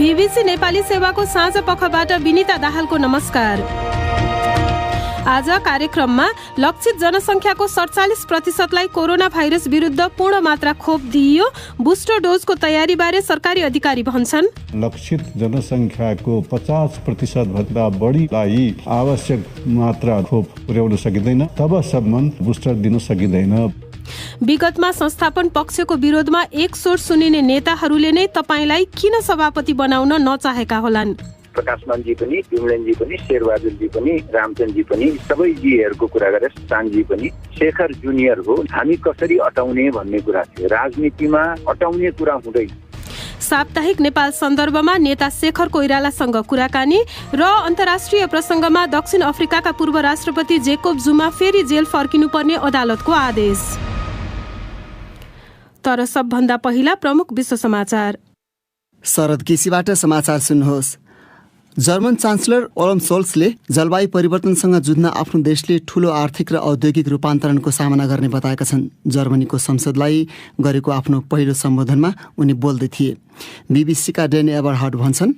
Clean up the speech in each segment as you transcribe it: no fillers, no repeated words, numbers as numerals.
BBC Nepali सेवाको साँझ पखबाट विनिता दाहालको नमस्कार। आज कार्यक्रममा लक्षित जनसङ्ख्याको 47%लाई कोरोना भाइरस विरुद्ध पूर्ण मात्रा खोप दिइयो। बुस्टर डोजको तयारीबारे सरकारी अधिकारी भन्छन्। लक्षित जनसङ्ख्याको 50% भन्दा बढीलाई आवश्यक मात्रा खोप पुर्याउन सकिँदैन, तबसम्म बुस्टर दिन सकिँदैन। विगतमा संस्थापन पक्षको विरोधमा एक स्वर सुनिने नेताहरूले नै तपाईलाई किन सभापति बनाउन नचाहेका होलान्? प्रकाशमानजी पनि, विमलेनजी पनि, शेरबहादुरजी पनि, रामचन्द्रजी पनि, सबै जीहरूको कुरा गरे, चान्दजी पनि, शेखर जुनियर हो। हामी कसरी अटाउने भन्ने कुरा थियो। राजनीतिमा अटाउने कुरा हुँदैन। साप्ताहिक नेपाल सन्दर्भमा नेता शेखर कोइरालासँग कुराकानी र अन्तर्राष्ट्रिय प्रसङ्गमा दक्षिण अफ्रिकाका पूर्व राष्ट्रपति जेकोब जुमा फेरि जेल फर्किनुपर्ने अदालतको आदेश। तर सबभन्दा पहिला प्रमुख विश्व समाचार। शरद केसीबाट समाचार सुन्नुहोस्। जर्मन चान्सलर ओलफ सोल्सले जलवायु परिवर्तनसँग जुझ्न आफ्नो देशले ठूलो आर्थिक र औद्योगिक रूपान्तरणको सामना गर्ने बताएका छन्। जर्मनीको संसदलाई गरेको आफ्नो पहिलो सम्बोधनमा उनी बोल्दै थिए। बीबीसीका डेन एबरहार्ड भन्छन्,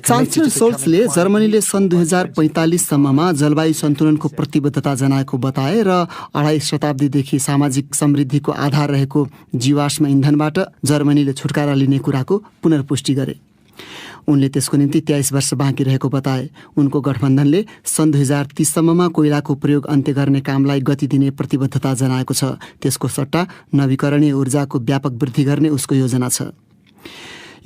चान्सलर सोल्सले जर्मनीले सन् 2045 सम्ममा जलवायु सन्तुलनको प्रतिबद्धता जनाएको बताए र 2.5 शताब्दीदेखि सामाजिक समृद्धिको आधार रहेको जीवाश्म इन्धनबाट जर्मनीले छुटकारा लिने कुराको पुनर्पुष्टि गरे। उनले त्यसको निम्ति 23 वर्ष बाँकी रहेको बताए। उनको गठबन्धनले सन् 2030 सम्ममा कोइलाको प्रयोग अन्त्य गर्ने कामलाई गति दिने प्रतिबद्धता जनाएको छ। त्यसको सट्टा नवीकरणीय ऊर्जाको व्यापक वृद्धि गर्ने उसको योजना छ।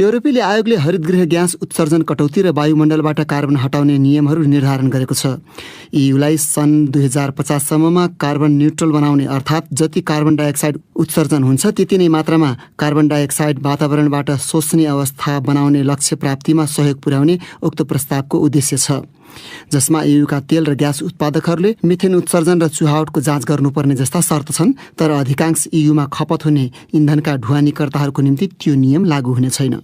युरोपेली आयोगले हरितगृह ग्यास उत्सर्जन कटौती र वायुमण्डलबाट कार्बन हटाउने नियमहरू निर्धारण गरेको छ। EUलाई सन् 2050 सम्ममा कार्बन न्युट्रल बनाउने, अर्थात् जति कार्बन डाइअक्साइड उत्सर्जन हुन्छ त्यति नै मात्रामा कार्बन डाइअक्साइड वातावरणबाट सोच्ने अवस्था बनाउने लक्ष्य प्राप्तिमा सहयोग पुर्याउने उक्त प्रस्तावको उद्देश्य छ, जसमा EUका तेल र ग्यास उत्पादकहरूले मिथेन उत्सर्जन र चुहावटको जाँच गर्नुपर्ने जस्ता शर्त छन्। तर अधिकांश EUमा खपत हुने इन्धनका ढुवानीकर्ताहरूको निम्ति त्यो नियम लागू हुने छैन।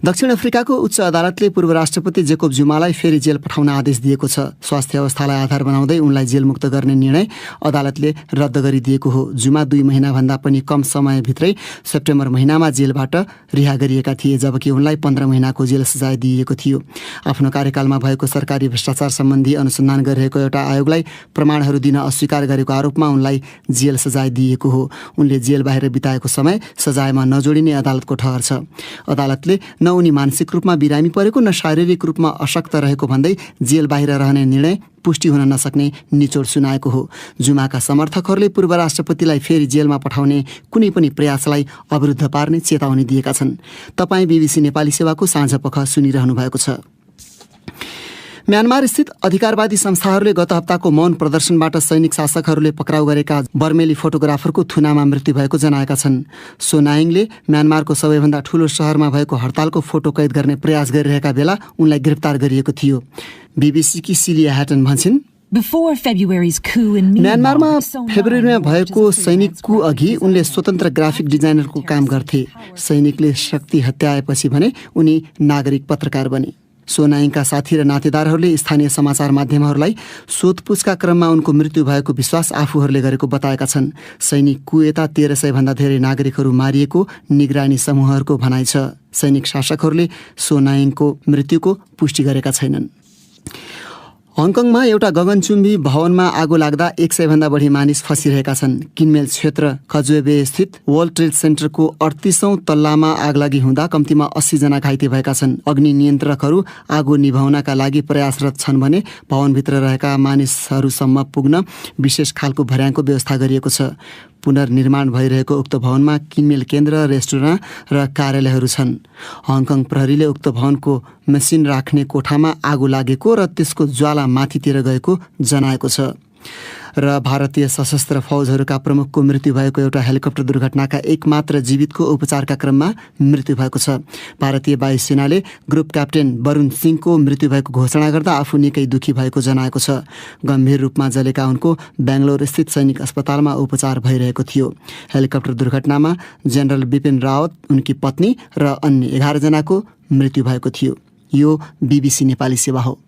दक्षिण अफ्रिकाको उच्च अदालतले पूर्व राष्ट्रपति जेकोब जुमालाई फेरि जेल पठाउन आदेश दिएको छ। स्वास्थ्य अवस्थालाई आधार बनाउँदै उनलाई जेलमुक्त गर्ने निर्णय अदालतले रद्द गरिदिएको हो। जुमा 2 महिनाभन्दा पनि कम समयभित्रै सेप्टेम्बर महिनामा जेलबाट रिहा गरिएका थिए, जबकि उनलाई 15 महिनाको जेल सजाय दिइएको थियो। आफ्नो कार्यकालमा भएको सरकारी भ्रष्टाचार सम्बन्धी अनुसन्धान गरिरहेको एउटा आयोगलाई प्रमाणहरू दिन अस्वीकार गरेको आरोपमा उनलाई जेल सजाय दिइएको हो। उनले जेल बाहिर बिताएको समय सजायमा नजोडिने अदालतको ठहर छ। अदालतले न उनी मानसिक रूपमा बिरामी परेको न शारीरिक रूपमा अशक्त रहेको भन्दै जेल बाहिर रहने निर्णय पुष्टि हुन नसक्ने निचोड सुनाएको हो। जुमाका समर्थकहरूले पूर्व राष्ट्रपतिलाई फेरि जेलमा पठाउने कुनै पनि प्रयासलाई अवरुद्ध पार्ने चेतावनी दिएका छन्। तपाईँ बीबीसी नेपाली सेवाको साँझ पख सुनिरहनु भएको छ। म्यानमार स्थित अधिकारवादी संस्थाहरूले गत हप्ताको मौन प्रदर्शनबाट सैनिक शासकहरूले पक्राउ गरेका बर्मेली फोटोग्राफरको थुनामा मृत्यु भएको जनाएका छन्। सोनाइङले म्यानमारको सबैभन्दा ठूलो शहरमा भएको हडतालको फोटो कैद गर्ने प्रयास गरिरहेका बेला उनलाई गिरफ्तार गरिएको थियो। बीबीसीकी सिलिया ह्याटन भन्छन्, म्यानमारमा फेब्रुअरीमा भएको सैनिक कु अघि उनले स्वतन्त्र ग्राफिक डिजाइनरको काम गर्थे। सैनिकले शक्ति हत्याएपछि भने उनी नागरिक पत्रकार बने। सोनाइङका साथी र नातेदारहरूले स्थानीय समाचार माध्यमहरूलाई सोधपुछका क्रममा उनको मृत्यु भएको विश्वास आफूहरूले गरेको बताएका छन्। सैनिक कुयता 1300 भन्दा धेरै नागरिकहरू मारिएको निगरानी समूहहरूको भनाइ छ। सैनिक शासकहरूले सोनाइङको मृत्युको पुष्टि गरेका छैनन्। हङकङमा एउटा गगनचुम्बी भवनमा आगो लाग्दा 100 भन्दा बढी मानिस फसिरहेका छन्। किनमेल क्षेत्र खजुएबे स्थित वर्ल्ड ट्रेड सेन्टरको 38औं तल्लामा आगलागी हुँदा कम्तीमा 80 जना घाइते भएका छन्। अग्नि नियन्त्रकहरू आगो निभाउनका लागि प्रयासरत छन् भने भवनभित्र रहेका मानिसहरूसम्म पुग्न विशेष खालको भर्याङको व्यवस्था गरिएको छ। पुनर्निर्माण भइरहेको उक्त भवनमा किनमेल केन्द्र, रेस्टुरेन्ट र कार्यालयहरू छन्। हङकङ प्रहरीले उक्त भवनको मेसिन राख्ने कोठामा आगो लागेको र त्यसको ज्वाला माथितिर गएको जनाएको छ। र भारतीय सशस्त्र फौजहरूका प्रमुखको मृत्यु भएको एउटा हेलिकप्टर दुर्घटनाका एकमात्र जीवितको उपचारका क्रममा मृत्यु भएको छ। भारतीय वायुसेनाले ग्रुप क्याप्टेन वरुण सिंहको मृत्यु भएको घोषणा गर्दा आफू निकै दुखी भएको जनाएको छ। गम्भीर रूपमा जलेका उनको बेङ्गलोर स्थित सैनिक अस्पतालमा उपचार भइरहेको थियो। हेलिकप्टर दुर्घटनामा जनरल बिपिन रावत, उनकी पत्नी र अन्य 11 जनाको मृत्यु भएको थियो। यो बीबीसी नेपाली सेवा हो।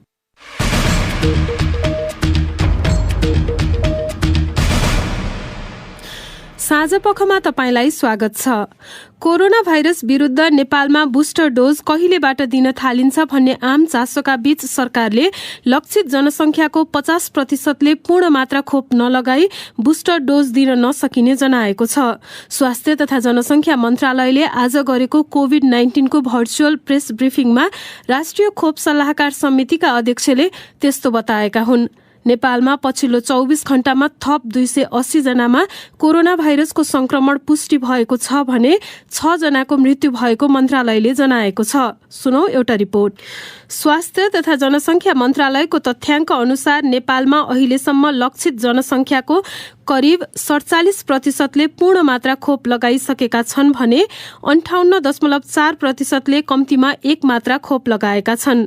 साँझपखमा तपाईलाई स्वागत छ। कोरोना भाइरस विरुद्ध नेपालमा बुस्टर डोज कहिलेबाट दिन थालिन्छ भन्ने आम चासोका बीच सरकारले लक्षित जनसंख्याको 50%ले पूर्ण मात्रा खोप नलगाई बुस्टर डोज दिन नसकिने जनाएको छ। स्वास्थ्य तथा जनसंख्या मन्त्रालयले आज गरेको कोभिड-19 को भर्चुअल प्रेस ब्रिफिङमा राष्ट्रिय खोप सल्लाहकार समितिका अध्यक्षले त्यस्तो बताएका हुन्। नेपालमा पछिल्लो 24 घण्टामा थप 280 जनामा कोरोना भाइरसको संक्रमण पुष्टि भएको छ भने 6 जनाको मृत्यु भएको मन्त्रालयले जनाएको छ। सुनौ एउटा रिपोर्ट। स्वास्थ्य तथा जनसंख्या मन्त्रालयको तथ्याङ्क अनुसार नेपालमा अहिलेसम्म लक्षित जनसंख्याको करिब 47%ले पूर्ण मात्रा खोप लगाइसकेका छन् भने 58.4%ले कम्तीमा 1 मात्रा खोप लगाएका छन्।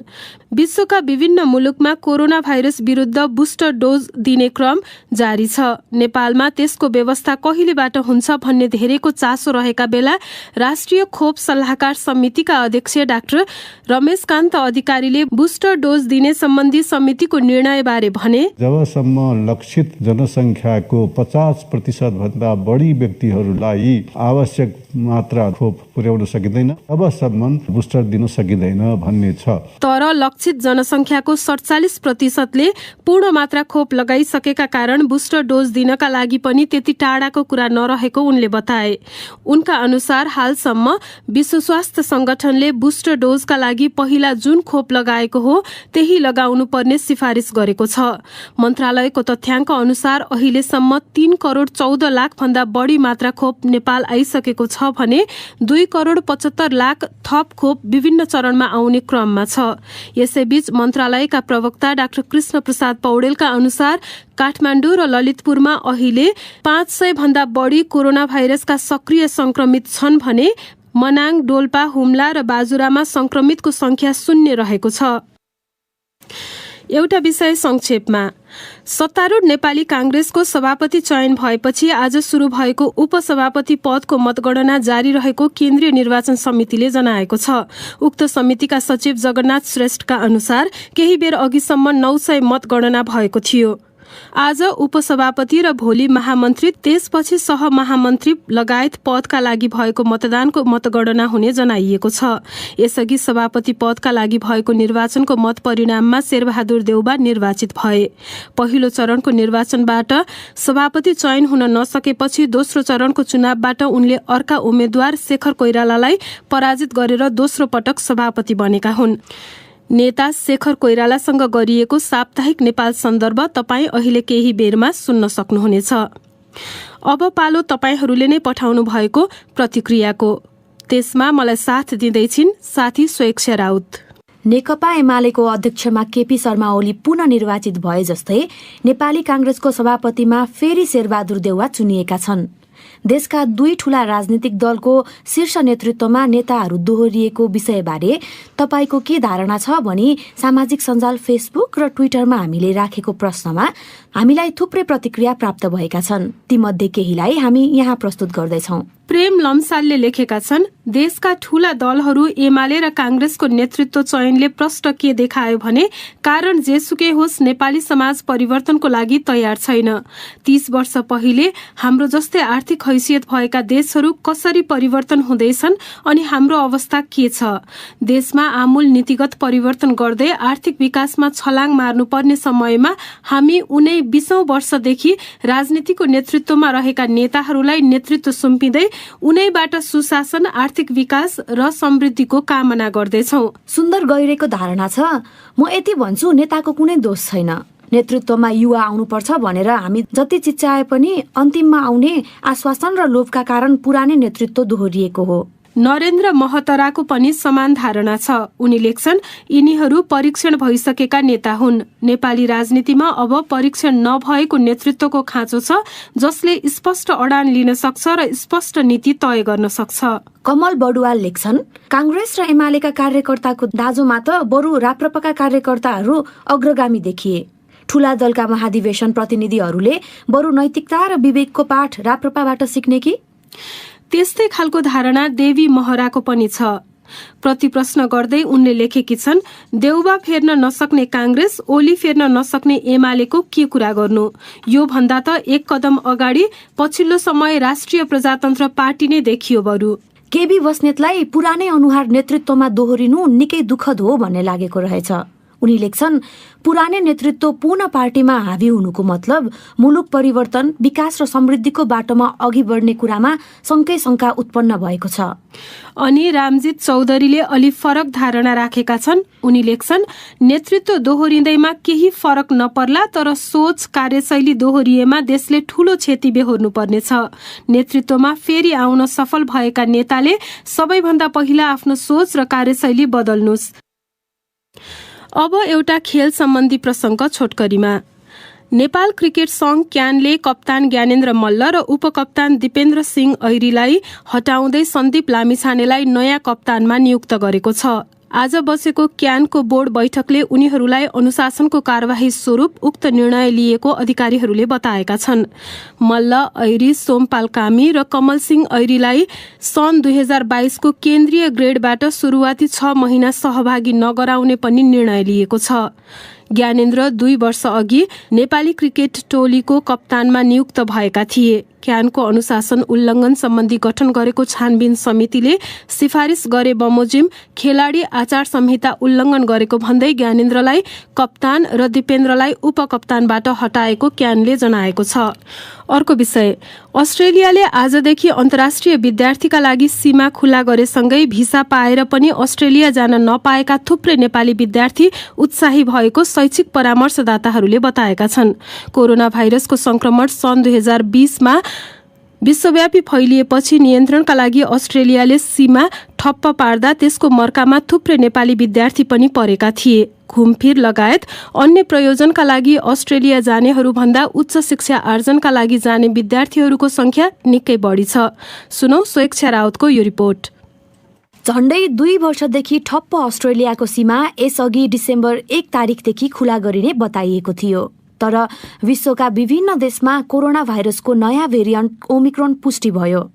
विश्वका विभिन्न मुलुकमा कोरोना भाइरस विरुद्ध बुस्टर डोज दिने क्रम जारी छ। नेपालमा त्यसको व्यवस्था कहिलेबाट हुन्छ भन्ने धेरैको चासो रहेका बेला राष्ट्रिय खोप सल्लाहकार समितिका अध्यक्ष डाक्टर रमेशकान्त अधिकारीले बुस्टर डोज दिने सम्बन्धी समितिको निर्णयबारे भने, जबसम्म लक्षित जनसंख्याको 50% भन्दा बढी व्यक्तिहरूलाई आवश्यक मात्रा खोप पुर्याउन सकिँदैन तबसम्म बुस्टर दिन सकिँदैन भन्ने छ। तर लक्षित जनसंख्याको 47%ले पूर्ण मात्रा खोप लगाइसकेका कारण बुस्टर डोज दिनका लागि पनि त्यति टाढाको कुरा नरहेको उनले बताए। उनका अनुसार हालसम्म विश्व स्वास्थ्य संगठनले बुस्टर डोजका लागि पहिला जुन खोप लगाएको हो त्यही लगाउनु पर्ने सिफारिस गरेको छ। मन्त्रालयको तथ्याङ्क अनुसार अहिलेसम्म 3 करोड 14 लाख भन्दा बढी मात्रा खोप नेपाल आइसकेको छ भने 2 करोड 75 लाख थप खोप विभिन्न चरणमा आउने क्रममा छ। यसैबीच मन्त्रालयका प्रवक्ता डाक्टर कृष्ण प्रसाद पौडेलका अनुसार काठमाडौँ र ललितपुरमा अहिले 500 भन्दा बढी कोरोना भाइरसका सक्रिय संक्रमित छन् भने मनाङ, डोल्पा, हुम्ला र बाजुरामा संक्रमितको संख्या 0 रहेको छ। एउटा विषय संक्षेपमा। सत्तारूढ नेपाली कांग्रेसको सभापति चयन भएपछि आज सुरु भएको उपसभापति पदको मतगणना जारी रहेको केन्द्रीय निर्वाचन समितिले जनाएको छ। उक्त समितिका सचिव जगन्नाथ श्रेष्ठका अनुसार केही बेर अघिसम्म 900 मतगणना भएको थियो। आज उपसभापति र भोलि महामन्त्री त्यसपछि सहमहामन्त्री लगायत पदका लागि भएको मतदानको मतगणना हुने जनाइएको छ। यसअघि सभापति पदका लागि भएको निर्वाचनको मत परिणाममा शेरबहादुर देउबा निर्वाचित भए। पहिलो चरणको निर्वाचनबाट सभापति चयन हुन नसकेपछि दोस्रो चरणको चुनावबाट उनले अर्का उम्मेद्वार शेखर कोइरालालाई पराजित गरेर दोस्रो पटक सभापति बनेका हुन्। नेता शेखर कोइरालासँग गरिएको साप्ताहिक नेपाल सन्दर्भ तपाईँ अहिले केही बेरमा सुन्न सक्नुहुनेछ। अब पालो तपाईहरूले नै पठाउनु भएको प्रतिक्रियाको। त्यसमा मलाई साथ दिँदैछिन् साथी स्वेक्षा राउत। नेकपा एमालेको अध्यक्षमा केपी शर्मा ओली पुनः निर्वाचित भए जस्तै नेपाली कांग्रेसको सभापतिमा फेरि शेरबहादुर देउवा चुनिएका छन्। देशका 2 ठूला राजनीतिक दलको शीर्ष नेतृत्वमा नेताहरू दोहोरिएको विषयबारे तपाईको के धारणा छ भनी सामाजिक सञ्जाल फेसबुक र ट्विटरमा हामीले राखेको प्रश्नमा हामीलाई थुप्रै प्रतिक्रिया प्राप्त भएका छन्। तीमध्ये केहीलाई हामी यहाँ प्रस्तुत गर्दैछौं। प्रेम लम्सालले लेखेका छन्, देशका ठूला दलहरू एमाले र कांग्रेसको नेतृत्व चयनले प्रष्ट के देखायो भने कारण जेसुकै होस् नेपाली समाज परिवर्तनको लागि तयार छैन। 30 वर्ष पहिले हाम्रो जस्तै आर्थिक हैसियत भएका देशहरू कसरी परिवर्तन हुँदैछन् अनि हाम्रो अवस्था के छ। देशमा आमूल नीतिगत परिवर्तन गर्दै आर्थिक विकासमा छलाङ मार्नुपर्ने समयमा हामी उनै 20औं वर्षदेखि राजनीतिको नेतृत्वमा रहेका नेताहरूलाई नेतृत्व सुम्पिँदै उनैबाट सुशासन, आर्थिक विकास र समृद्धिको कामना गर्दैछौं। सुन्दर गहिरेको धारणा छ। म यति भन्छु, नेताको कुनै दोष छैन। नेतृत्वमा युवा आउनुपर्छ भनेर हामी जति चिच्चाए पनि अन्तिममा आउने आश्वासन र लोभका कारण पुरानै नेतृत्व दोहोरिएको हो। नरेन्द्र महतराको पनि समान धारणा छ। उनी लेख्छन्, यिनीहरू परीक्षण भइसकेका नेता हुन्। नेपाली राजनीतिमा अब परीक्षण नभएको नेतृत्वको खाँचो छ, जसले स्पष्ट अडान लिन सक्छ र स्पष्ट नीति तय गर्न सक्छ। कमल बडुवाल लेख्छन्, कांग्रेस र एमालेका कार्यकर्ताको दाजुमा त बरु राप्रपाका कार्यकर्ताहरू अग्रगामी देखिए। ठूला दलका महाधिवेशन प्रतिनिधिहरूले बरु नैतिकता र विवेकको पाठ राप्रपाबाट सिक्ने कि? त्यस्तै खालको धारणा देवी महराको पनि छ। प्रतिप्रश्न गर्दै उनले लेखेकी छन्, देउबा फेर्न नसक्ने कांग्रेस, ओली फेर्न नसक्ने एमालेको के कुरा गर्नु? यो भन्दा त एक कदम अगाडि पछिल्लो समय राष्ट्रिय प्रजातन्त्र पार्टी नै देखियो बरु। केबी बस्नेतलाई पुरानै अनुहार नेतृत्वमा दोहोरिनु निकै दुःखद हो भन्ने लागेको रहेछ। उनी लेख्छन्, पुरानै नेतृत्व पूर्ण पार्टीमा हावी हुनुको मतलब मुलुक परिवर्तन, विकास र समृद्धिको बाटोमा अघि बढ्ने कुरामा शङ्का उत्पन्न भएको छ। अनि रामजित चौधरीले अलि फरक धारणा राखेका छन्। उनी लेख्छन्, नेतृत्व दोहोरिँदैमा केही फरक नपर्ला, तर सोच कार्यशैली दोहोरिएमा देशले ठूलो क्षति बेहोर्नु पर्नेछ। नेतृत्वमा फेरि आउन सफल भएका नेताले सबैभन्दा पहिला आफ्नो सोच र कार्यशैली बदल्नुस्। अब एउटा खेल सम्बन्धी प्रसङ्ग छोटकरीमा। नेपाल क्रिकेट संघ क्यानले कप्तान ज्ञानेन्द्र मल्ल र उपकप्तान दिपेन्द्र सिंह ऐरीलाई हटाउँदै सन्दीप लामिछानेलाई नयाँ कप्तानमा नियुक्त गरेको छ। आज बसेको क्यानको बोर्ड बैठकले उनीहरूलाई अनुशासनको कार्यवाही स्वरूप उक्त निर्णय लिएको अधिकारीहरूले बताएका छन्। मल्ल, ऐरी, सोमपाल कामी र कमल सिंह ऐरीलाई सन् 2022 को केन्द्रीय ग्रेडबाट सुरुवाती 6 महिना सहभागी नगराउने पनि निर्णय लिएको छ। ज्ञानेन्द्र 2 वर्ष अघि नेपाली क्रिकेट टोलीको कप्तानमा नियुक्त भएका थिए। क्यानको अनुशासन उल्लङ्घन सम्बन्धी गठन गरेको छानबिन समितिले सिफारिस गरे बमोजिम खेलाडी आचार संहिता उल्लङ्घन गरेको भन्दै ज्ञानेन्द्रलाई कप्तान र दिपेन्द्रलाई उपकप्तानबाट हटाएको क्यानले जनाएको छ। अर्को विषय, अस्ट्रेलियाले आजदेखि अन्तर्राष्ट्रिय विद्यार्थीका लागि सीमा खुला गरेसँगै भिसा पाएर पनि अस्ट्रेलिया जान नपाएका थुप्रै नेपाली विद्यार्थी उत्साही भएको शैक्षिक परामर्शदाताहरूले बताएका छन्। कोरोना भाइरसको संक्रमण सन् 2020 मा विश्वव्यापी फैलिएपछि नियन्त्रणका लागि अस्ट्रेलियाले सीमा ठप्प पार्दा त्यसको मर्कामा थुप्रै नेपाली विद्यार्थी पनि परेका थिए। घुमफिर लगायत अन्य प्रयोजनका लागि अस्ट्रेलिया जानेहरूभन्दा उच्च शिक्षा आर्जनका लागि जाने विद्यार्थीहरूको संख्या निकै बढी छ। सुनौ स्वेच्छा राउतको यो रिपोर्ट। झण्डै 2 वर्षदेखि ठप्प अस्ट्रेलियाको सीमा यसअघि डिसेम्बर 1 तारिकदेखि खुला गरिने बताइएको थियो। तर विश्वका विभिन्न देशमा कोरोना भाइरसको नयाँ भेरिएन्ट ओमिक्रोन पुष्टि भयो।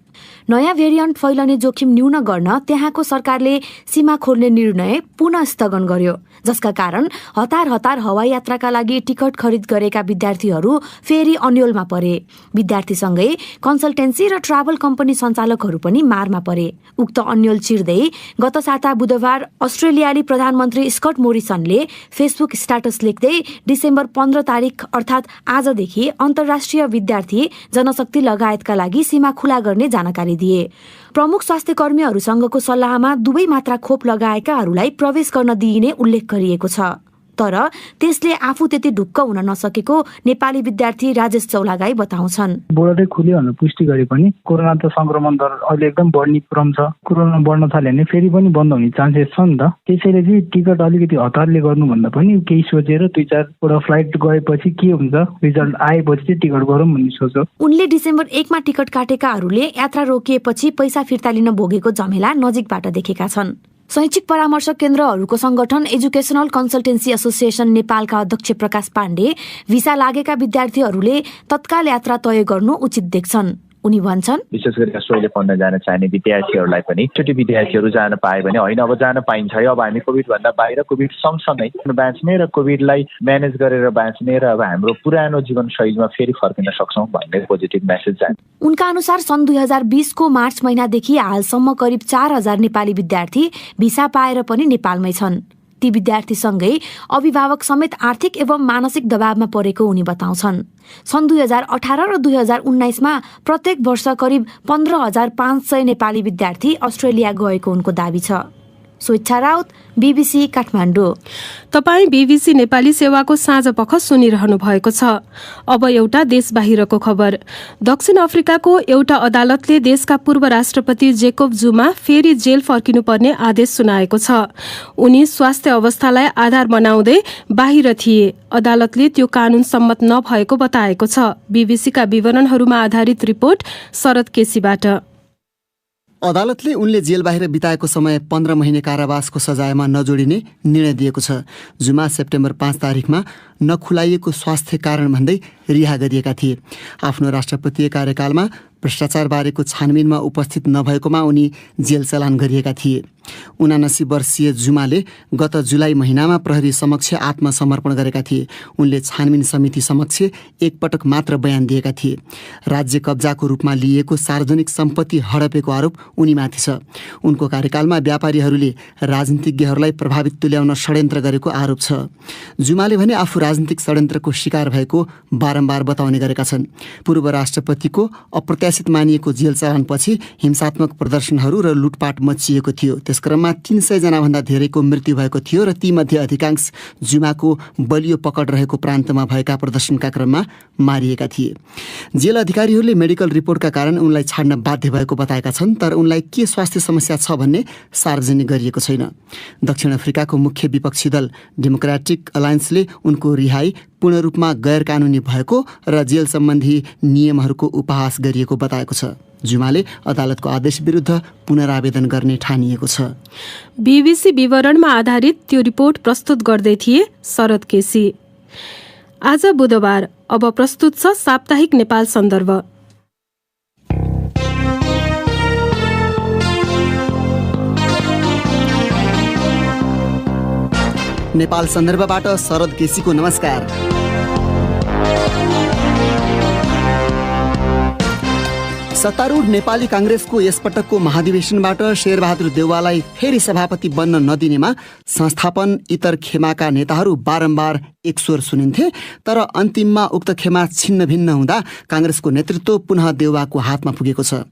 नयाँ भेरिएन्ट फैलने जोखिम न्यून गर्न त्यहाँको सरकारले सीमा खोल्ने निर्णय पुनः स्थगन गर्यो, जसका कारण हतार हवाई यात्राका लागि टिकट खरिद गरेका विद्यार्थीहरू फेरि अन्योलमा परे। विद्यार्थीसँगै कन्सल्टेन्सी र ट्राभल कम्पनी सञ्चालकहरू पनि मारमा परे। उक्त अन्योल चिर्दै गत साता बुधबार अस्ट्रेलियाली प्रधानमन्त्री स्कट मोरिसनले फेसबुक स्ट्याटस लेख्दै डिसेम्बर 15 तारिक अर्थात् आजदेखि अन्तर्राष्ट्रिय विद्यार्थी जनशक्ति लगायतका लागि सीमा खुला गर्ने जानकारी दिए। प्रमुख स्वास्थ्य कर्मीहरूसँगको सल्लाहमा दुवै मात्रा खोप लगाएकाहरूलाई प्रवेश गर्न दिइने उल्लेख गरिएको छ। तर त्यसले आफू त्यति ढुक्क हुन नसकेको नेपाली विद्यार्थी राजेश चौलागाई बताउँछन्। बोर्डरै खुल्यो भनेर पुष्टि गरे पनि कोरोना त संक्रमण दर अहिले एकदम बढ्ने क्रम छ। कोरोना बढ्न थाल्यो भने फेरि पनि बन्द हुने चान्सेस छ नि त। त्यसैले चाहिँ टिकट अलिकति हतारले गर्नुभन्दा पनि केही सोचेर 2-4 वटा फ्लाइट गएपछि के हुन्छ, रिजल्ट आएपछि चाहिँ टिकट गरौँ भन्ने सोच्यो। उनले डिसेम्बर 1 मा टिकट काटेकाहरूले यात्रा रोकिएपछि पैसा फिर्ता लिन भोगेको झमेला नजिकबाट देखेका छन्। शैक्षिक परामर्श केन्द्रहरूको संगठन एजुकेशनल कन्सल्टेन्सी एसोसिएसन नेपालका अध्यक्ष प्रकाश पाण्डे भिसा लागेका विद्यार्थीहरूले तत्काल यात्रा तय गर्नु उचित देख्छन्। उनी भन्छन्, विशेष गरी अस्ट्रेलिया पढ्न जान चाहने विद्यार्थीहरूलाई पनि छुट्टी विद्यार्थीहरू जान पाए भने होइन, अब जान पाइन्छ। अब हामी कोभिड भन्दा बाहिर कोभिड सँगसँगै बाँच्ने र कोभिडलाई म्यानेज गरेर बाँच्ने र अब हाम्रो पुरानो जीवनशैलीमा फेरि फर्किन सक्छौँ भन्ने पोजिटिभ मेसेज जान्छ। उनका अनुसार सन् 2020 को मार्च महिनादेखि हालसम्म करिब 4000 नेपाली विद्यार्थी भिसा पाएर पनि नेपालमै छन्। ती विद्यार्थीसँगै अभिभावक समेत आर्थिक एवं मानसिक दबावमा परेको उनी बताउँछन्। सन् 2018 र 2019 मा प्रत्येक वर्ष करिब 15500 नेपाली विद्यार्थी अस्ट्रेलिया गएको उनको दावी छ। स्वेच्छा राउत, बीबीसी काठमाडौँ। तपाईँ बीबीसी नेपाली सेवाको साँझ पख सुनिरहनु भएको छ। अब एउटा देश बाहिरको खबर। दक्षिण अफ्रिकाको एउटा अदालतले देशका पूर्व राष्ट्रपति जेकोब जुमा फेरि जेल फर्किनुपर्ने आदेश सुनाएको छ। उनी स्वास्थ्य अवस्थालाई आधार बनाउँदै बाहिर थिए। अदालतले त्यो कानून सम्मत नभएको बताएको छ। बीबीसीका विवरणहरूमा आधारित रिपोर्ट शरद केसीबाट। अदालतले उनले जेल बाहिर बिताएको समय 15 महिने कारावासको सजायमा नजोडिने निर्णय दिएको छ। जुमा सेप्टेम्बर 5 तारिकमा नखुलाइएको स्वास्थ्य कारण भन्दै रिहा गरिएका थिए। आफ्नो राष्ट्रपतीय कार्यकालमा भ्रष्टाचार बारेको छानबिनमा उपस्थित नभएकोमा उनी जेल चलान गरिएका थिए। 79 वर्षीय जुमाले गत जुलाई महिनामा प्रहरी समक्ष आत्मसमर्पण गरेका थिए। उनले छानबिन समिति समक्ष एकपटक मात्र बयान दिएका थिए। राज्य कब्जाको रूपमा लिएको सार्वजनिक सम्पत्ति हडपेको आरोप उनीमाथि छ। उनको कार्यकालमा व्यापारीहरूले राजनीतिज्ञहरूलाई प्रभावित तुल्याउन षड्यन्त्र गरेको आरोप छ। जुमाले भने आफू राजनीतिक षड्यन्त्रको शिकार भएको बारम्बार बताउने गरेका छन्। पूर्व राष्ट्रपतिको अप्रत्याशित मानिएको जेल चलानपछि हिंसात्मक प्रदर्शनहरू र लुटपाट मचिएको थियो। त्यसक्रममा 300 जनाभन्दा धेरैको मृत्यु भएको थियो र तीमध्ये अधिकांश जुमाको बलियो पकड रहेको प्रान्तमा भएका प्रदर्शनका क्रममा मारिएका थिए। जेल अधिकारीहरूले मेडिकल रिपोर्टका कारण उनलाई छाड्न बाध्य भएको बताएका छन्, तर उनलाई के स्वास्थ्य समस्या छ भन्ने सार्वजनिक गरिएको छैन। दक्षिण अफ्रिकाको मुख्य विपक्षी दल डेमोक्रेटिक अलायन्सले उनको रिहाई पूर्ण रूपमा गैर कानुनी भएको र जेल सम्बन्धी नियमहरूको उपहास गरिएको बताएको छ। जुमाले अदालतको आदेश विरुद्ध पुनरावेदन गर्ने ठानिएको छ। बीबीसी विवरणमा आधारित त्यो रिपोर्ट प्रस्तुत गर्दै थिए शरद केसी। आज बुधबार। अब प्रस्तुत छ साप्ताहिक नेपाल सन्दर्भ। नेपाल सन्दर्भबाट शरद केसीको नमस्कार। सत्तारूढ नेपाली काङ्ग्रेसको यसपटकको महाधिवेशनबाट शेरबहादुर देउवालाई फेरि सभापति बन्न नदिनेमा संस्थापन इतर खेमाका नेताहरू बारम्बार एकस्वर सुनिन्थे, तर अन्तिममा उक्त खेमा छिन्न भिन्न हुँदा काङ्ग्रेसको नेतृत्व पुनः देउवाको हातमा पुगेको छ।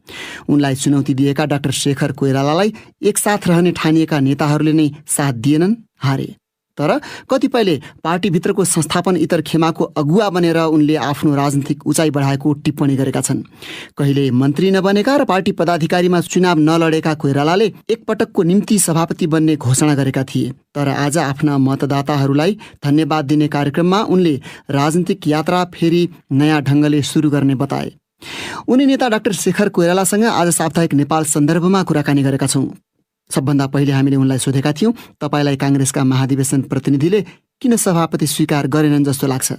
उनलाई चुनौती दिएका डाक्टर शेखर कोइरालालाई एकसाथ रहने ठानिएका नेताहरूले नै साथ दिएनन्, हारे। तर कतिपयले पार्टीभित्रको संस्थापन इतर खेमाको अगुवा बनेर उनले आफ्नो राजनीतिक उचाइ बढाएको टिप्पणी गरेका छन्। कहिले मन्त्री नबनेका र पार्टी पदाधिकारीमा चुनाव नलडेका कोइरालाले एकपटकको निम्ति सभापति बन्ने घोषणा गरेका थिए। तर आज आफ्ना मतदाताहरूलाई धन्यवाद दिने कार्यक्रममा उनले राजनीतिक यात्रा फेरि नयाँ ढङ्गले सुरु गर्ने बताए। उनी नेता डाक्टर शेखर कोइरालासँग आज साप्ताहिक नेपाल सन्दर्भमा कुराकानी गरेका छौँ। सबभन्दा पहिले हामीले उनलाई सोधेका थियौँ, तपाईँलाई काङ्ग्रेसका महाधिवेशन प्रतिनिधिले किन सभापति स्वीकार गरेनन् जस्तो लाग्छ?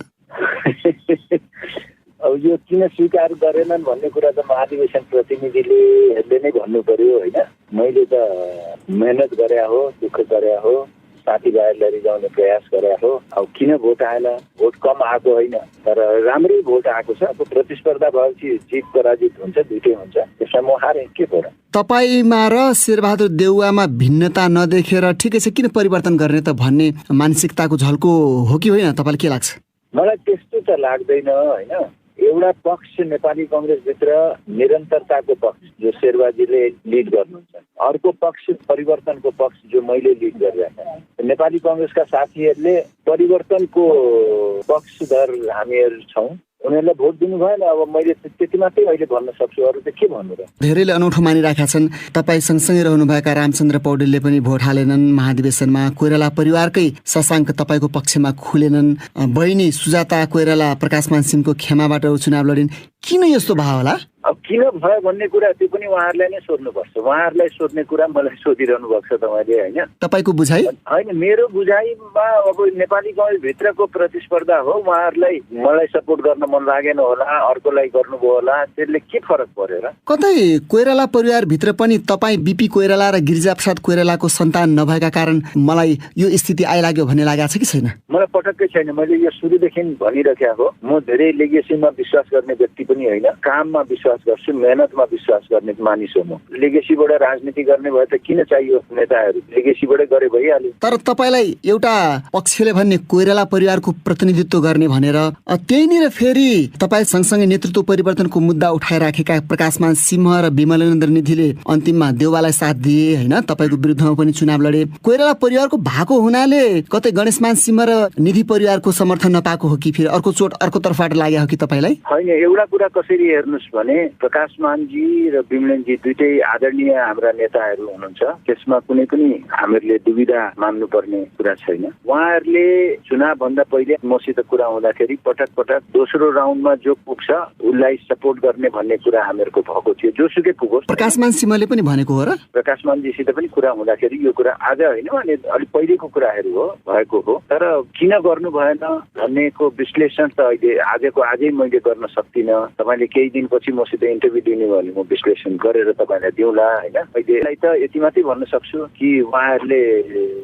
अब यो किन स्वीकार गरेनन् भन्ने कुरा त महाधिवेशन प्रतिनिधिले नै भन्नु पर्यो होइन। मैले त मेहनत गरे हो, दुःख गरे हो, साथीभाइहरूलाई रिजाउने प्रयास गरे हो। अब किन भोट आएन? भोट कम आएको होइन, तर राम्रै भोट आएको छ। अब प्रतिस्पर्धा भएपछि जित पराजित हुन्छ, दुइटै हुन्छ। त्यसमा म हारेँ, के पऱ्यो। तपाईँमा र शेरबहादुर देउवामा भिन्नता नदेखेर ठिकै छ किन परिवर्तन गर्ने त भन्ने मानसिकताको झल्को हो कि होइन, तपाईँलाई के लाग्छ? मलाई त्यस्तो त लाग्दैन होइन। एउटा पक्ष नेपाली कङ्ग्रेसभित्र निरन्तरताको पक्ष जो शेरबाजीले लिड गर्नुहुन्छ, अर्को पक्ष परिवर्तनको पक्ष जो मैले लिड गरिरहेको छु। नेपाली कङ्ग्रेसका साथीहरूले परिवर्तनको पक्षधर हामीहरू छौँ। उनीहरूलाई भोट दिनु भएन। अब मैले त्यति मात्रै अहिले भन्न सक्छु, अरू त के भन्नु र। धेरैले अनौठो मानिराखेका छन्। तपाईँ सँगसँगै रहनुभएका रामचन्द्र पौडेलले पनि भोट हालेनन् महाधिवेशनमा। कोइराला परिवारकै शशाङ्क तपाईँको पक्षमा खुलेनन्। बहिनी सुजाता कोइराला प्रकाशमान सिंहको खेमाबाट चुनाव लडिन्। किन यस्तो भयो होला? अब किन भयो भन्ने कुरा त्यो पनि उहाँहरूलाई नै सोध्नुपर्छ। उहाँहरूलाई सोध्ने कुरा मलाई सोधिरहनु भएको छ तपाईँले होइन। तपाईँको बुझाइ? होइन, मेरो बुझाइमा अब नेपाली कङ्ग्रेसभित्रको प्रतिस्पर्धा हो। उहाँहरूलाई मलाई सपोर्ट गर्न मन लागेन होला, अर्कोलाई गर्नुभयो होला, त्यसले के फरक परेर? कतै कोइराला परिवारभित्र पनि तपाईँ बिपी कोइराला र गिरिजाप्रसाद कोइरालाको सन्तान नभएका कारण मलाई यो स्थिति आइलाग्यो भन्ने लागेको छ कि छैन? मलाई पटक्कै छैन। मैले यो सुरुदेखि भनिराखेको हो। म धेरै लेगेसीमा विश्वास गर्ने व्यक्ति पनि होइन, काममा विश्वास गर्छु, मेहनतमा विश्वास गर्ने मानिस हो। म लेगेसीबाट राजनीति गर्ने भए त किन चाहियो नेताहरू? लेगेसीबाटै गरे भइहाल्यो। तर तपाईँलाई एउटा पक्षले भन्ने कोइराला परिवारको प्रतिनिधित्व गर्ने भनेर, त्यहीँनिर फेरि तपाईँ सँगसँगै नेतृत्व परिवर्तनको मुद्दा उठाइराखेका प्रकाशमान सिंह र विमलेन्द्र निधिले अन्तिममा देउवालाई साथ दिए होइन, तपाईँको विरुद्धमा पनि चुनाव लडे। कोइराला परिवारको भएको हुनाले कतै गणेशमान सिंह र निधि परिवारको समर्थन नपाएको हो कि फेरि अर्को चोट अर्को तर्फबाट लाग्यो हो कि तपाईँलाई? होइन, एउटा कुरा कसरी हेर्नुहोस् भने प्रकाश मानजी र विमलेनजी दुईटै आदरणीय हाम्रा नेताहरू हुनुहुन्छ। त्यसमा कुनै पनि हामीहरूले दुविधा मान्नुपर्ने कुरा छैन। उहाँहरूले चुनावभन्दा पहिले मसित कुरा हुँदाखेरि पटक पटक दोस्रो राउन्डमा जो पुग्छ उसलाई सपोर्ट गर्ने भन्ने कुरा हामीहरूको भएको थियो। जोसुकै पुगोस्। प्रकाशमान सिंहले पनि भनेको हो र? प्रकाश मानजीसित पनि कुरा हुँदाखेरि यो कुरा आज होइन भने अलिक पहिलेको कुराहरू हो भएको हो। तर किन गर्नु भएन भन्नेको विश्लेषण त अहिले आजै मैले गर्न सक्दिनँ। तपाईँले केही दिनपछि मसित इन्टरभ्यू दिने भयो भने म विश्लेषण गरेर तपाईँलाई दिउँला होइन। अहिलेलाई त यति मात्रै भन्न सक्छु कि उहाँहरूले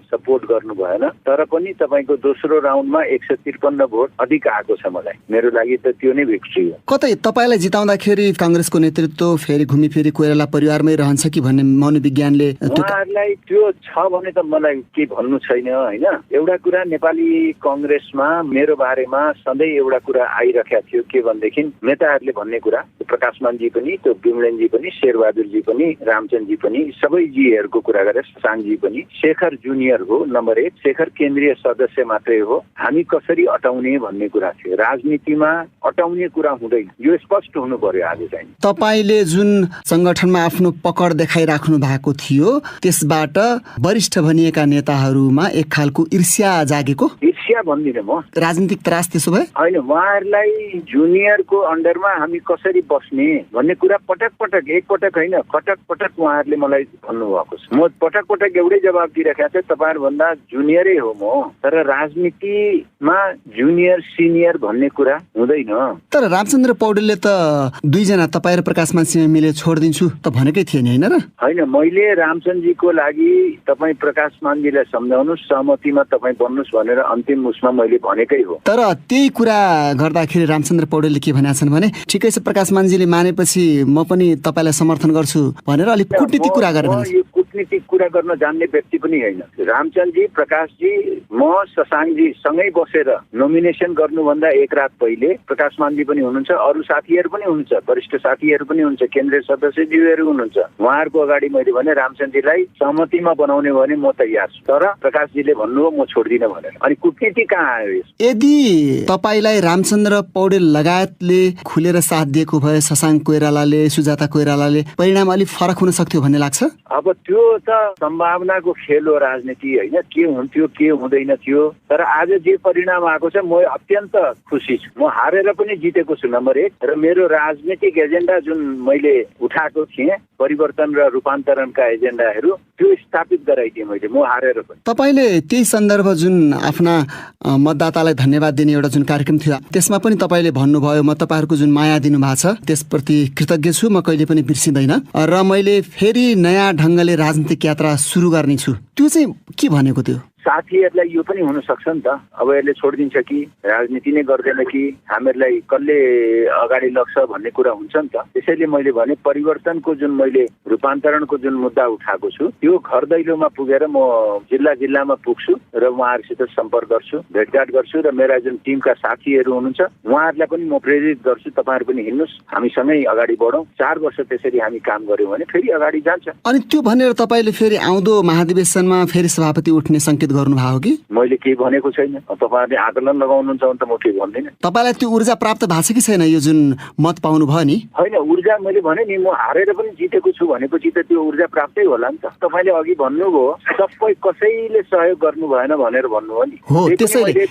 सपोर्ट गर्नु भएन। तर पनि तपाईँको दोस्रो राउन्डमा 153 भोट अधिक आएको छ मलाई। मेरो लागि त त्यो नै भिक्ट्री हो। कतै तपाईँलाई जिताउँदाखेरि काङ्ग्रेसको नेतृत्व फेरि घुमिफिरी कोइराला परिवारमै रहन्छ कि भन्ने मनोविज्ञानले उहाँहरूलाई त्यो छ भने त मलाई के भन्नु छैन होइन। एउटा कुरा नेपाली कङ्ग्रेसमा मेरो बारेमा सधैँ एउटा कुरा आइरहेको थियो के भनेदेखि नेताहरूले भन्ने कुरा प्रकाश मानजी पनि त्यो विमलेनजी पनि शेरबहादुरजी पनि रामचन्दजी पनि सबै जीहरूको कुरा गरेर शशाङ्कजी पनि शेखर जुनियर हो नम्बर 1 शेखर केन्द्रीय सदस्य मात्रै हो। हामी कसरी अटाउने भन्ने कुरा थियो। राजनीतिमा अटाउने कुरा हुँदैन। यो स्पष्ट हुनु पर्यो आज चाहिँ। तपाईँले जुन संगठनमा आफ्नो पकड देखाइराख्नु भएको थियो त्यसबाट वरिष्ठ भनिएका नेताहरूमा एक खालको ईर्ष्या जागेको? ईर्ष्या भन्दिनँ म। राजनीतिक त्रास त्यसो भए होइन। उहाँहरूलाई जुनियरको अन्डरमा हामी कसरी बस्ने भन्ने कुरा पटक पटक एकपटक होइन पटक पटक उहाँहरूले मलाई भन्नुभएको छ। म पटक पटक एउटै जवाब दिइरहेको थिएँ तपाईँहरूभन्दा जुनियरै हो म। तर राजनीतिमा जुनियर सिनियर भन्ने कुरा हुँदैन। तर रामचन्द्र पौडेलले त दुईजना तपाईँ र प्रकाशमान सिंह मिले छोडिदिन्छु त भनेकै थिए नि होइन र? होइन। मैले रामचन्द्रजीको लागि तपाईँ प्रकाश मानजीलाई सम्झाउनुहोस् सहमतिमा तपाईँ बन्नुहोस् भनेर अन्तिम उसमा मैले भनेकै हो। तर त्यही कुरा गर्दाखेरि रामचन्द्र पौडेलले के भनेका छन् भने ठिकै छ प्रकाश मानजीले मानेपछि म पनि तपाईँलाई समर्थन गर्छु भनेर अलिक कुटनीतिक कुरा गरेर कुटनीतिक कुरा गर्न जान्ने व्यक्ति पनि होइन। रामचन्दजी प्रकाशजी म शशाङ्कजी सँगै बसेर नोमिनेसन गर्नुभन्दा एक रात पहिले प्रकाश मानजी पनि हुनुहुन्छ अरू साथीहरू पनि हुनुहुन्छ वरिष्ठ साथीहरू पनि हुनुहुन्छ केन्द्रीय सदस्यज्यूहरू हुनुहुन्छ। उहाँहरूको अगाडि मैले भने रामचन्दजीलाई सहमतिमा बनाउने भने म तयार छु। तर प्रकाशजीले भन्नुभयो म छोड्दिनँ भनेर। अनि कुटनीति कहाँ आयो? यदि तपाईँलाई रामचन्द्र पौडेल लगायतले खुलेर साथ दिएको भए शशाङ्क कोइरालाले सुजाता कोइरालाले परिणाम अलिक फरक हुन सक्थ्यो भन्ने लाग्छ? अब त्यो त सम्भावनाको खेल हो राजनीति होइन। के हुन्थ्यो के हुँदैन थियो। तर आज जे परिणाम आएको छ म अत्यन्त खुसी छु। म हारेर पनि जितेको छु नम्बर 1 र मेरो राजनीतिक एजेन्डा जुन मैले उठाएको थिएँ परिवर्तन र रूपान्तरणका एजेन्डाहरू त्यो स्थापित गराइदिएँ मैले म हारेर पनि। तपाईँले त्यही सन्दर्भ जुन आफ्ना मतदातालाई धन्यवाद दिने एउटा जुन कार्यक्रम थियो त्यसमा पनि तपाईँले भन्नुभयो म तपाईँहरूको जुन माया दिनुभएको छ त्यसप्रति कृतज्ञ छु म कहिले पनि बिर्सिँदैन र मैले फेरि नयाँ ढङ्गले राजनीतिक यात्रा सुरु गर्नेछु। त्यो चाहिँ के भनेको थियो? साथीहरूलाई यो पनि हुन सक्छ नि त। अब यसले छोडिदिन्छ कि राजनीति नै गर्दैन कि हामीहरूलाई कसले अगाडि लग्छ भन्ने कुरा हुन्छ नि त। त्यसैले मैले भने परिवर्तनको जुन मैले रूपान्तरणको जुन मुद्दा उठाएको छु त्यो घर दैलोमा पुगेर म जिल्लामा पुग्छु र उहाँहरूसित सम्पर्क गर्छु भेटघाट गर्छु र मेरा जुन टिमका साथीहरू हुनुहुन्छ उहाँहरूलाई पनि म प्रेरित गर्छु तपाईँहरू पनि हिँड्नुहोस् हामीसँगै अगाडि बढौँ। 4 वर्ष त्यसरी हामी काम गऱ्यौँ भने फेरि अगाडि जान्छ। अनि त्यो भनेर तपाईँले फेरि आउँदो महाधिवेशनमा फेरि सभापति उठ्ने संकेत गर्नुभयो कि? मैले केही भनेको छैन। तपाईँहरूले आकलन लगाउनुहुन्छ भने त म केही भन्दिनँ। तपाईँलाई त्यो ऊर्जा प्राप्त भएको छ कि छैन यो जुन मत पाउनु भयो नि? होइन ऊर्जा मैले भने नि म हारेर पनि जितेको छु भनेपछि त त्यो ऊर्जा प्राप्तै होला नि त। तपाईँले अघि भन्नुभयो सबै कसैले सहयोग गर्नु भएन भनेर भन्नुभयो नि। हो त्यसैले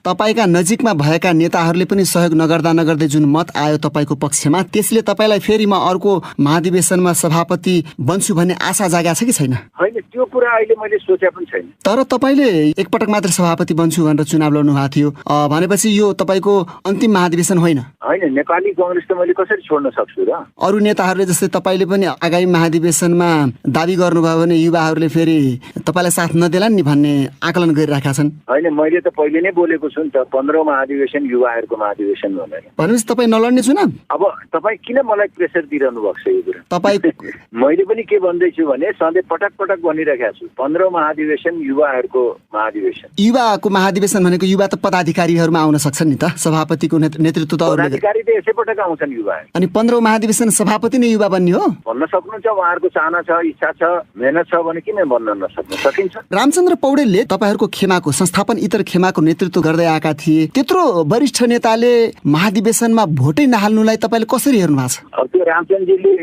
तपाईँका नजिकमा भएका नेताहरूले पनि सहयोग नगर्दै जुन मत आयो तपाईँको पक्षमा त्यसले तपाईँलाई फेरि म अर्को महाधिवेशनमा सभापति बन्छु भन्ने आशा जागा छ कि छैन? होइन त्यो कुरा अहिले मैले सोचे पनि छैन। तर तपाईँले एकपटक मात्र सभापति बन्छु भनेर चुनाव लड्नु भएको थियो भनेपछि यो तपाईँको अन्तिम महाधिवेशन होइन? होइन नेपाली कांग्रेस त मैले कसरी छोड्न सक्छु र? अरू नेताहरूले जस्तै तपाईँले पनि आगामी महाधिवेशनमा दाबी गर्नुभयो भने युवाहरूले फेरि तपाईँलाई साथ नदेलान् नि भन्ने आकलन गरिरहेका छन्। होइन मैले त पहिले नै बोलेको छु नि त 15औं महाधिवेशन युवाहरूको महाधिवेशन भनेर। भनेपछि तपाईँ नलड्ने चुनाव? अब तपाईँ किन मलाई प्रेसर दिइरहनु भएको छ यो कुरा? तपाईँ मैले पनि के भन्दैछु भने सधैँ पटक पटक भनिरहेको भनिरहेका छु। 15औं महाधिवेशन युवाहरूको महाधिवेशन। युवाको महाधिवेशन भनेको युवा त पदाधिकारीहरूमा आउन सक्छन् नि त, सभापतिको नेतृत्व त पदाधिकारी त यसै पटक आउँछन् युवा। अनि 15औं महाधिवेशन सभापति नै युवा बन्ने हो भन्न सक्नुहुन्छ? उहाँहरूको चाहना छ, इच्छा छ, मेहनत छ भने किन भन्न नसक्नु? सकिन्छ। रामचन्द्र पौडेलले तपाईँहरूको खेमाको संस्थापन इतर खेमाको नेतृत्व गर्दै आएका थिए। त्यत्रो वरिष्ठ नेताले महाधिवेशनमा भोटै नहाल्नुलाई तपाईँले कसरी हेर्नु भएको छ? अब त्यो रामचन्द्रजीले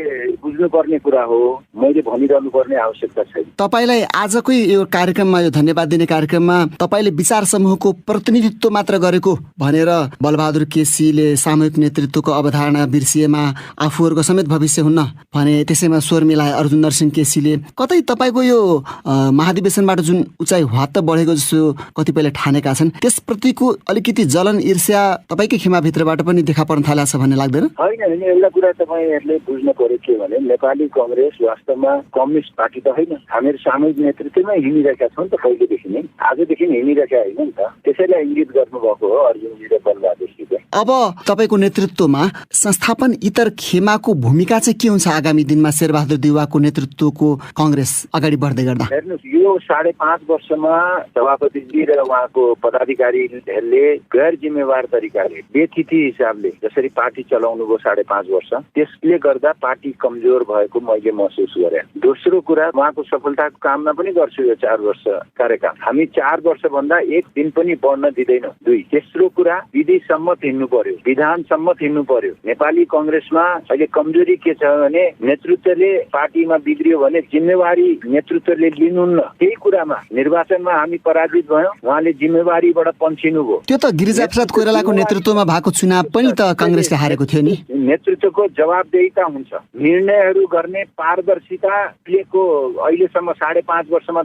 बुझ्नुपर्ने कुरा हो, मैले भनिरहनु पर्ने आवश्यकता छैन। तपाईँलाई आजकै यो कार्यक्रममा, यो धन्यवाद दिने कार्यक्रममा तपाईँले विचार समूहको प्रतिनिधित्व मात्र गरेको भनेर बलबहादुर केसीले सामूहिक नेतृत्वको अवधारणा बिर्सिएमा आफूहरूको समेत भविष्य हुन्न भने त्यसैमा स्वर मिलाए अर्जुन नरसिंह केसीले। कतै तपाईँको यो महाधिवेशनबाट जुन उचाइ हवात्त बढेको जस्तो कतिपयले ठानेका छन्, त्यसप्रतिको अलिकति जलन ईर्ष्या तपाईँकै खेमाभित्रबाट पनि देखा पर्न थालेको छ भन्ने लाग्दैन? होइन, एउटा कुरा तपाईँहरूले बुझ्नु पर्यो के भने नेपाली कांग्रेस वास्तवमा कम्युनिस्ट पार्टी त होइन। हामीहरू सामूहिक नेतृत्वमै हिँडिरहेका छौँ त पहिलेदेखि नै, आजदेखि हिँडिरहेका होइन नि त। त्यसैलाई इङ्गित गर्नुभएको हो अर्जुनजी र बलबहादुरजीले। अब तपाईँको नेतृत्वमा संस्थापन इतर खेमाको भूमिका चाहिँ के हुन्छ आगामी दिनमा शेरबहादुर देउवाको नेतृत्वको कांग्रेस अगाडि बढ्दै गर्दा? हेर्नुहोस्, यो 5.5 वर्षमा सभापतिजी र उहाँको पदाधिकारीहरूले गैर जिम्मेवार तरिकाले बेथिति हिसाबले जसरी पार्टी चलाउनु भयो 5.5 वर्ष, त्यसले गर्दा पार्टी कमजोर भएको मैले महसुस गरेँ। दोस्रो कुरा, उहाँको सफलताको कामना पनि गर्छु यो 4 वर्ष कार्यकाल। हामी 4 वर्षभन्दा 1 दिन पनि बढ्न दिँदैनौँ। 2, तेस्रो कुरा, विधि सम्मत हिँड्नु पर्यो, विधान सम्मत हिँड्नु पर्यो। नेपाली कांग्रेसमा अहिले कमजोरी के छ भने नेतृत्वले पार्टीमा बिग्रियो भने जिम्मेवारी नेतृत्वले लिनुहुन्न। त्यही कुरामा निर्वाचनमा हामी पराजित भयौँ, उहाँले जिम्मेवारीबाट पन्छिनु भयो। त्यो त गिरिजाप्रसाद कोइरालाको नेतृत्वमा भएको चुनाव पनि त कांग्रेसले हारेको थियो नि। नेतृत्वको जवाबदेहिता हुन्छ, निर्णयहरू गर्ने पारदर्शिताले को अहिलेसम्म 5.5 वर्षमा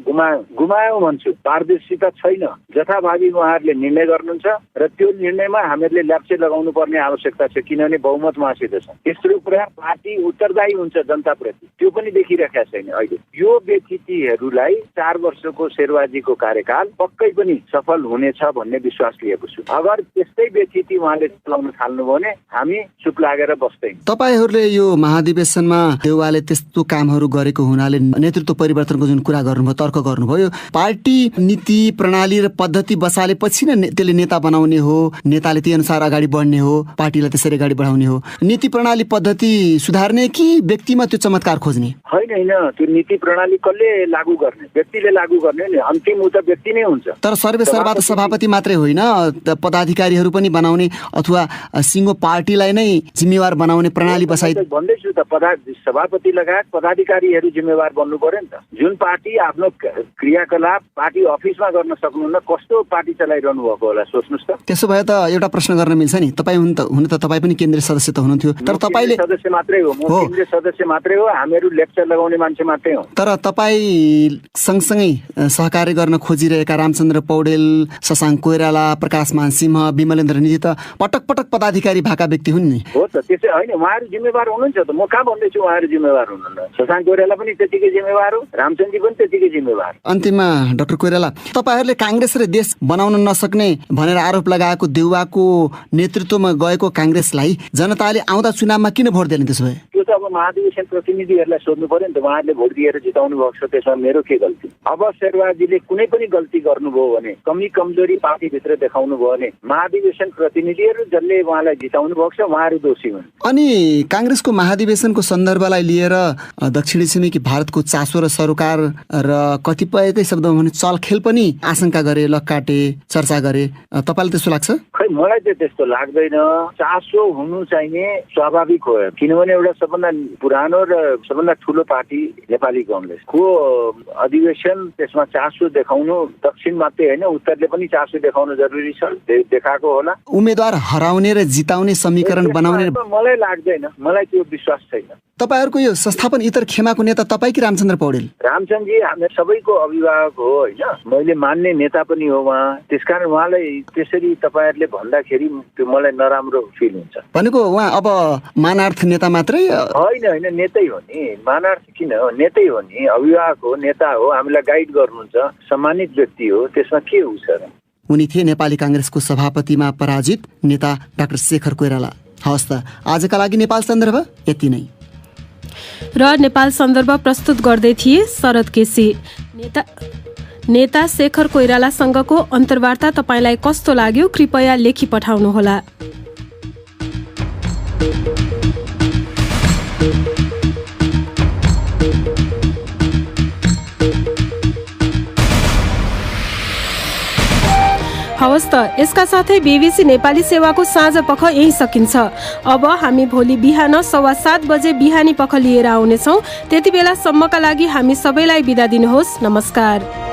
गुमायौँ भन्छु। पारदर्शिता छैन, जथाभावी उहाँहरूले निर्णय गर्नुहुन्छ र त्यो निर्णयमा हामीहरूले ल्याप्चे लगाउनु पर्ने आवश्यकता छ, किनभने बहुमत उहाँसित छ। तेस्रो कुरा, पार्टी उत्तरदायी हुन्छ जनताप्रति, त्यो पनि देखिरहेका छैन अहिले। यो व्यतिथिहरूलाई 4 वर्षको शेरबाजीको कार्यकाल पक्कै पनि सफल हुनेछ भन्ने विश्वास लिएको छु। अगर त्यस्तै व्यतिथि उहाँले चलाउन थाल्नुभयो भने हामी चुप लागेर बस्दैन। तपाईहरूले यो महाधिवेशनमा देउवाले त्यस्तो कामहरू गरेको हुनाले नेतृत्व परिवर्तनको जुन कुरा गर्नुभयो, तर्क गर्नुभयो, पार्टी नीति प्रणाली र पद्धति बसालेपछि नै त्यसले नेता बनाउने हो, नेताले त्यही अनुसार अगाडि बढ्ने हो, पार्टीलाई त्यसरी अगाडि बढाउने हो। नीति प्रणाली पद्धति सुधार्ने कि व्यक्तिमा त्यो चमत्कार खोज्ने? होइन, त्यो नीति प्रणाली कसले लागू गर्ने? व्यक्तिले लागू गर्ने नि, अन्तिम उ त व्यक्ति नै हुन्छ। तर सर्वेसर्वा त सभापति मात्रै होइन, पदाधिकारीहरू पनि बनाउने अथवा सिङ्गो पार्टीलाई नै जिम्मेवार बनाउने प्रणाली बसाइ भन्दैछु त। सभापति लगायत पदाधिकारीहरू जिम्मेवार बन्नु पर्यो नि त। जुन पार्टी आफ्नो क्रियाकलाप पार्टी अफिसमा गर्न सक्नुहुन्न, कस्तो पार्टी चलाइरहनु भएको होला सोच्नुहोस् त। त्यसो भए त एउटा प्रश्न गर्न मिल्छ नि, तपाईँ हुन त तपाईँ पनि केन्द्रीय सदस्य त हुनुहुन्थ्यो, तर तपाईँले सदस्य मात्रै हो, म केन्द्रीय सदस्य मात्रै हो, हामीहरू लेक्चर लगाउने मान्छे मात्रै हो। तर तपाईँ सँगसँगै सहकार्य गर्न खोजिरहेका रामचन्द्र पौडेल, शशाङ्क कोइराला, प्रकाशमान सिंह, विमलेन्द्र निधि त पटक पटक पदाधिकारी भएका व्यक्ति हुन् नि। हो त, त्यसै होइन, उहाँहरू जिम्मेवार हुनुहुन्छ त। म कहाँ भन्दैछु उहाँहरू जिम्मेवार हुनुहुन्न? शशाङ्क कोइराला पनि त्यतिकै जिम्मेवार हो, रामचन्द्रजी पनि त्यतिकै जिम्मेवार। अन्तिममा डाक्टर कोइराला, तपाईँहरूले कांग्रेस र देश बनाउन नसक्ने भनेर आरोप लगाएको देउवाको नेतृत्वमा गएको कांग्रेसलाई जनताले आउँदा चुनावमा किन भोट दिएन? त्यसो भए त्यो त अब महाधिवेशन प्रतिनिधिहरूलाई सोध्नु पर्यो नि त। उहाँहरूले भोट दिएर जिताउनु भएको छ, त्यसमा मेरो के गल्ती? अब शेरबाजीले कुनै पनि गल्ती गर्नुभयो भने, कमजोरी पार्टीभित्र देखाउनु भयो भने महाधिवेशन प्रतिनिधिहरू जसले उहाँलाई जिताउनु भएको छ उहाँहरू दोषी हुन्। अनि कांग्रेसको महाधिवेशनको सन्दर्भलाई लिएर दक्षिणी छिमेकी भारतको चासो र सरोकार र कतिपयकै शब्दमा भने चलखेल पनि आशंका गरे, लक्काटे, चर्चा गरे। तपाईँलाई त्यस्तो लाग्छ? खै, मलाई चाहिँ त्यस्तो लाग्दैन। चासो हुनु चाहिने स्वाभाविक हो, किनभने एउटा सबभन्दा पुरानो र सबभन्दा ठुलो पार्टी नेपाली कांग्रेसको अधिवेशन, त्यसमा चासो देखाउनु दक्षिण मात्रै होइन, उत्तरले पनि चासो देखाउनु जरुरी छ, देखाएको होला। उम्मेदवार हराउने र जिताउने समीकरण बनाउने मलाई लाग्दैन, मलाई त्यो विश्वास छैन। तपाईहरुको यो संस्थापन इतर खेमाको नेता तपाईँ कि रामचन्द्र पौडेल? रामचन्द्रजी हामी सबैको अभिभावक हो होइन, मैले मान्ने नेता पनि हो उहाँ, त्यसकारण उहाँलाई त्यसरी तपाईहरुले भन्दाखेरि त्यो मलाई नराम्रो फिल हुन्छ। भनेको उहाँ अब मानार्थ नेता मात्रै होइन, नेतै हो नि। मानार्थ किन हो? नेतै हो नि, अभिभावक हो, नेता हो, हामीलाई गाइड गर्नुहुन्छ, सम्मानित व्यक्ति हो, त्यसमा के हो सर? उनी थिए नेपाली कांग्रेसको सभापतिमा पराजित नेता डाक्टर शेखर कोइराला। हवस् त, आजका लागि नेपाल सन्दर्भ यति नै। र नेपाल सन्दर्भ प्रस्तुत गर्दै थिए शरद केसी। नेता शेखर कोइरालासँगको अन्तर्वार्ता तपाईँलाई कस्तो लाग्यो? कृपया लेखी पठाउनुहोला। हवस् त, यसका साथै BBC नेपाली सेवाको साँझ पख यही सकिन्छ। अब हामी भोलि बिहान 7:15 बजे बिहानी पख लिएर आउनेछौँ। त्यति बेलासम्मका लागि हामी सबैलाई बिदा दिनुहोस्। नमस्कार।